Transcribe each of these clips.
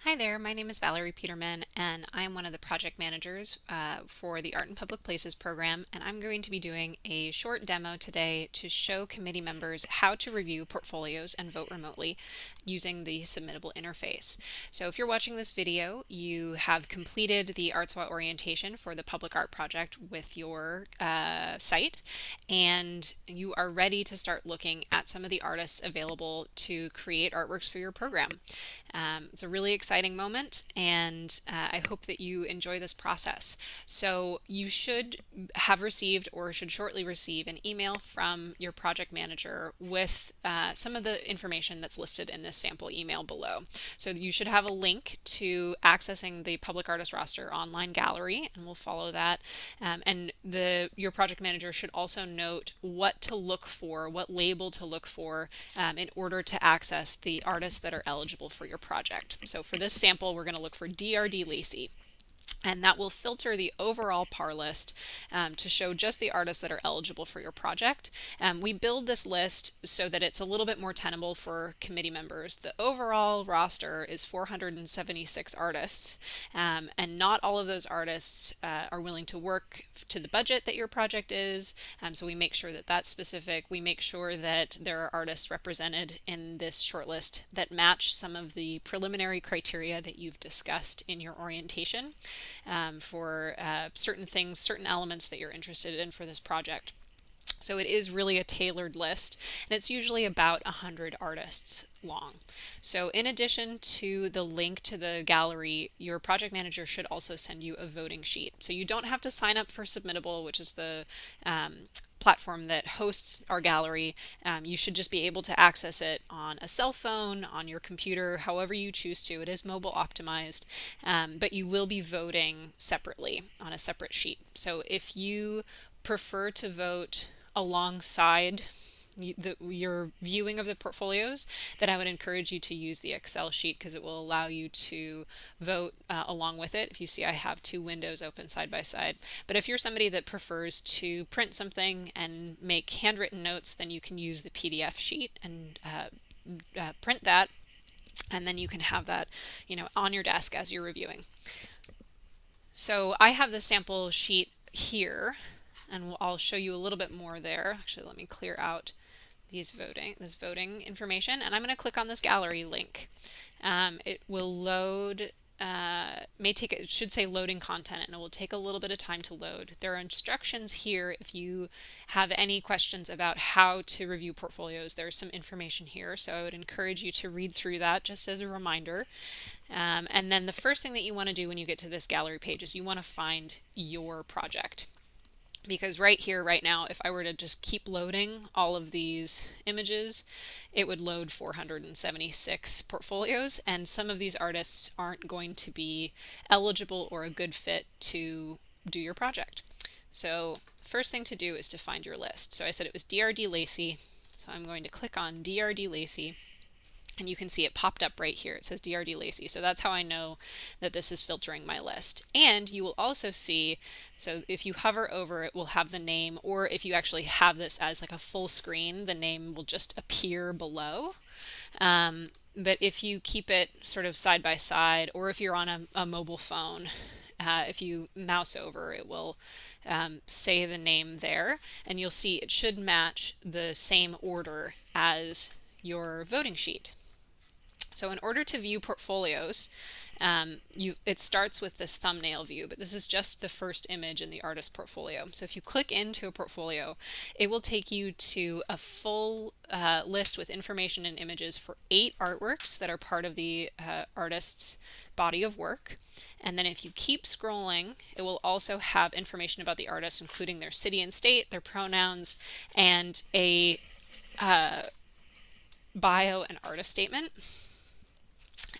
Hi there, my name is Valerie Peterman, and I'm one of the project managers for the Art in Public Places program, and I'm going to be doing a short demo today to show committee members how to review portfolios and vote remotely using the Submittable interface. So if you're watching this video, you have completed the ArtSWA orientation for the Public Art Project with your site, and you are ready to start looking at some of the artists available to create artworks for your program. It's a really exciting moment, and I hope that you enjoy this process. So you should have received or should shortly receive an email from your project manager with some of the information that's listed in this sample email below. So you should have a link to accessing the Public Artist Roster online gallery, and we'll follow that. And your project manager should also note what to look for, what label to look for in order to access the artists that are eligible for your project. So for this sample, we're going to look for DRD Lacey. And that will filter the overall par list to show just the artists that are eligible for your project. We build this list so that it's a little bit more tenable for committee members. The overall roster is 476 artists, and not all of those artists are willing to work to the budget that your project is. So we make sure that that's specific. We make sure that there are artists represented in this shortlist that match some of the preliminary criteria that you've discussed in your orientation for certain things, certain elements that you're interested in for this project. So it is really a tailored list, and it's usually about 100 artists long. So in addition to the link to the gallery, your project manager should also send you a voting sheet. So you don't have to sign up for Submittable, which is the platform that hosts our gallery. You should just be able to access it on a cell phone, on your computer, however you choose to. It is mobile optimized, but you will be voting separately on a separate sheet. So if you prefer to vote alongside your viewing of the portfolios, then I would encourage you to use the Excel sheet because it will allow you to vote along with it. If you see, I have two windows open side by side. But if you're somebody that prefers to print something and make handwritten notes, then you can use the PDF sheet and print that, and then you can have that, on your desk as you're reviewing. So I have the sample sheet here, and I'll show you a little bit more there. Actually, let me clear out this voting information, and I'm going to click on this gallery link. It will load, it should say loading content, and it will take a little bit of time to load. There are instructions here if you have any questions about how to review portfolios. There's some information here, so I would encourage you to read through that just as a reminder. And then the first thing that you want to do when you get to this gallery page is you want to find your project. Because right here, right now, if I were to just keep loading all of these images, it would load 476 portfolios, and some of these artists aren't going to be eligible or a good fit to do your project. So first thing to do is to find your list. So I said it was DRD Lacey, so I'm going to click on DRD Lacey. And you can see it popped up right here. It says DRD Lacey. So that's how I know that this is filtering my list. And you will also see, so if you hover over it, will have the name, or if you actually have this as like a full screen, the name will just appear below. But if you keep it sort of side by side, or if you're on a mobile phone, if you mouse over, it will say the name there, and you'll see it should match the same order as your voting sheet. So in order to view portfolios, it starts with this thumbnail view, but this is just the first image in the artist portfolio. So if you click into a portfolio, it will take you to a full list with information and images for 8 artworks that are part of the artist's body of work. And then if you keep scrolling, it will also have information about the artist, including their city and state, their pronouns, and a bio and artist statement.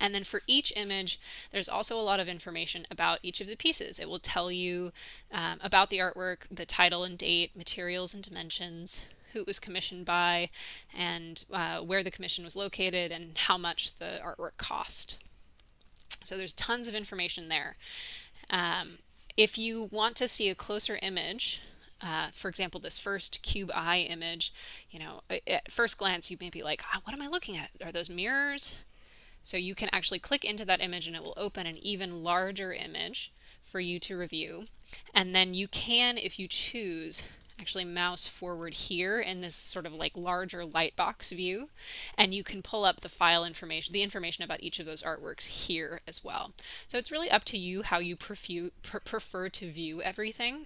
And then for each image, there's also a lot of information about each of the pieces. It will tell you about the artwork, the title and date, materials and dimensions, who it was commissioned by, and where the commission was located, and how much the artwork cost. So there's tons of information there. If you want to see a closer image, for example, this first cube eye image, at first glance you may be like, what am I looking at? Are those mirrors? So you can actually click into that image and it will open an even larger image for you to review. And then you can, if you choose, actually mouse forward here in this sort of like larger lightbox view, and you can pull up the file information, the information about each of those artworks here as well. So it's really up to you how you prefer to view everything.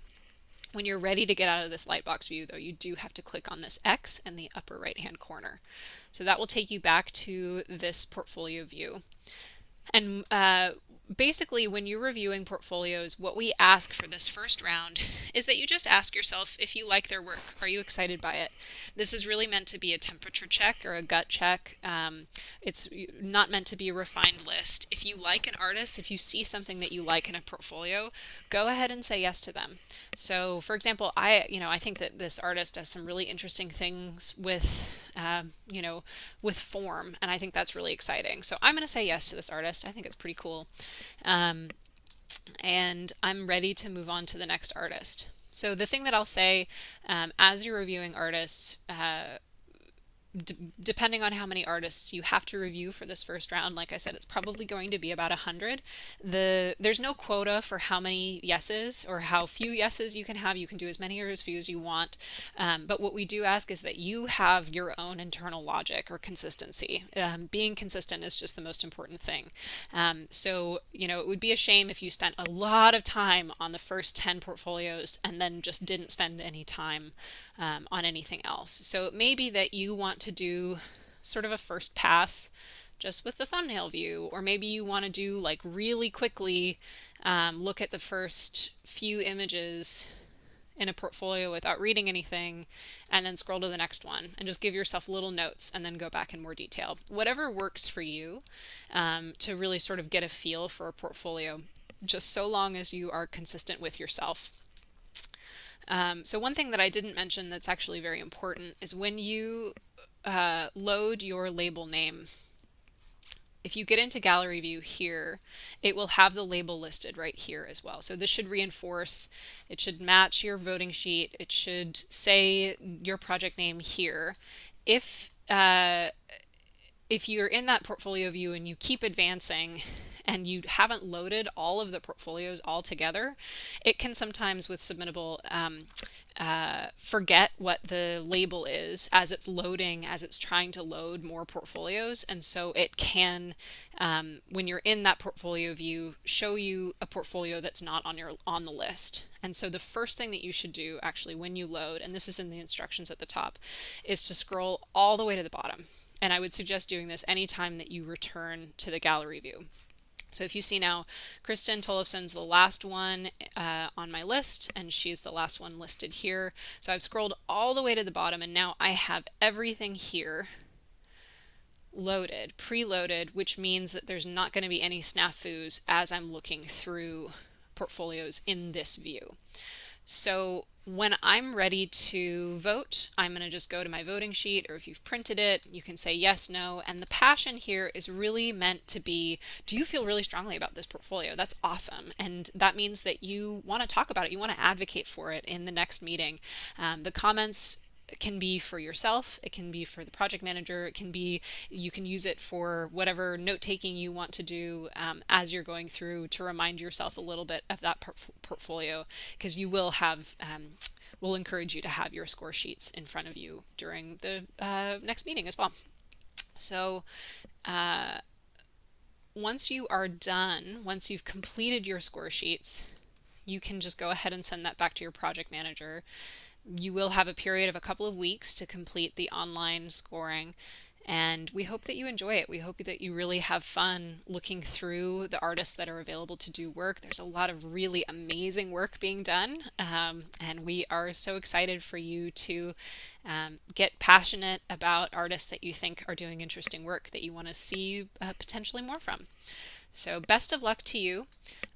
When you're ready to get out of this lightbox view, though, you do have to click on this X in the upper right hand corner. So that will take you back to this portfolio view. And basically, when you're reviewing portfolios, what we ask for this first round is that you just ask yourself if you like their work. Are you excited by it? This is really meant to be a temperature check or a gut check. It's not meant to be a refined list. If you like an artist, if you see something that you like in a portfolio, go ahead and say yes to them. So, for example, I think that this artist does some really interesting things with, with form, and I think that's really exciting. So I'm going to say yes to this artist. I think it's pretty cool. And I'm ready to move on to the next artist. So the thing that I'll say as you're reviewing artists, depending on how many artists you have to review for this first round, like I said, it's probably going to be about 100. There's no quota for how many yeses or how few yeses you can have. You can do as many or as few as you want. But what we do ask is that you have your own internal logic or consistency. Being consistent is just the most important thing. So, it would be a shame if you spent a lot of time on the first 10 portfolios and then just didn't spend any time on anything else. So it may be that you want to do sort of a first pass just with the thumbnail view, or maybe you want to do like really quickly look at the first few images in a portfolio without reading anything and then scroll to the next one and just give yourself little notes and then go back in more detail. Whatever works for you to really sort of get a feel for a portfolio, just so long as you are consistent with yourself. So one thing that I didn't mention that's actually very important is when you load your label name, if you get into gallery view here, it will have the label listed right here as well. So this should reinforce, it should match your voting sheet, it should say your project name here. If you're in that portfolio view and you keep advancing and you haven't loaded all of the portfolios all together, it can sometimes with Submittable forget what the label is as it's loading, as it's trying to load more portfolios. And so it can, when you're in that portfolio view, show you a portfolio that's not on the list. And so the first thing that you should do actually when you load, and this is in the instructions at the top, is to scroll all the way to the bottom. And I would suggest doing this anytime that you return to the gallery view. So if you see now, Kristen Tollefson's the last one on my list, and she's the last one listed here. So I've scrolled all the way to the bottom, and now I have everything here loaded, preloaded, which means that there's not going to be any snafus as I'm looking through portfolios in this view. So when I'm ready to vote, I'm going to just go to my voting sheet, or if you've printed it, you can say yes, no. And the passion here is really meant to be, do you feel really strongly about this portfolio? That's awesome. And that means that you want to talk about it. You want to advocate for it in the next meeting. The comments can be for yourself, it can be for the project manager, it can be, you can use it for whatever note-taking you want to do as you're going through to remind yourself a little bit of that portfolio, because you will have, we'll encourage you to have your score sheets in front of you during the next meeting as well. So once you are done, once you've completed your score sheets, you can just go ahead and send that back to your project manager. You will have a period of a couple of weeks to complete the online scoring, and we hope that you enjoy it. We hope that you really have fun looking through the artists that are available to do work. There's a lot of really amazing work being done, and we are so excited for you to get passionate about artists that you think are doing interesting work that you want to see potentially more from. So best of luck to you.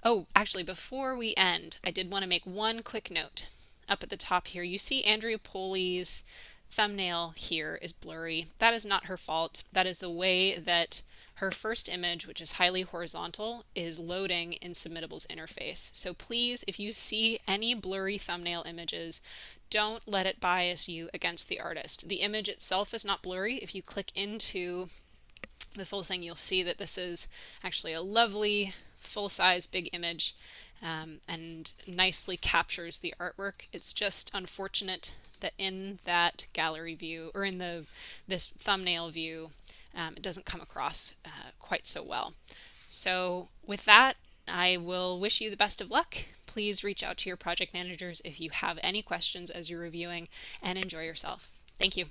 Oh, actually, before we end, I did want to make one quick note. Up at the top here, you see Andrea Poli's thumbnail here is blurry. That is not her fault. That is the way that her first image, which is highly horizontal, is loading in Submittable's interface. So please, if you see any blurry thumbnail images, don't let it bias you against the artist. The image itself is not blurry. If you click into the full thing, you'll see that this is actually a lovely full-size big image, and nicely captures the artwork. It's just unfortunate that in that gallery view, or in this thumbnail view, it doesn't come across quite so well. So with that, I will wish you the best of luck. Please reach out to your project managers if you have any questions as you're reviewing, and enjoy yourself. Thank you.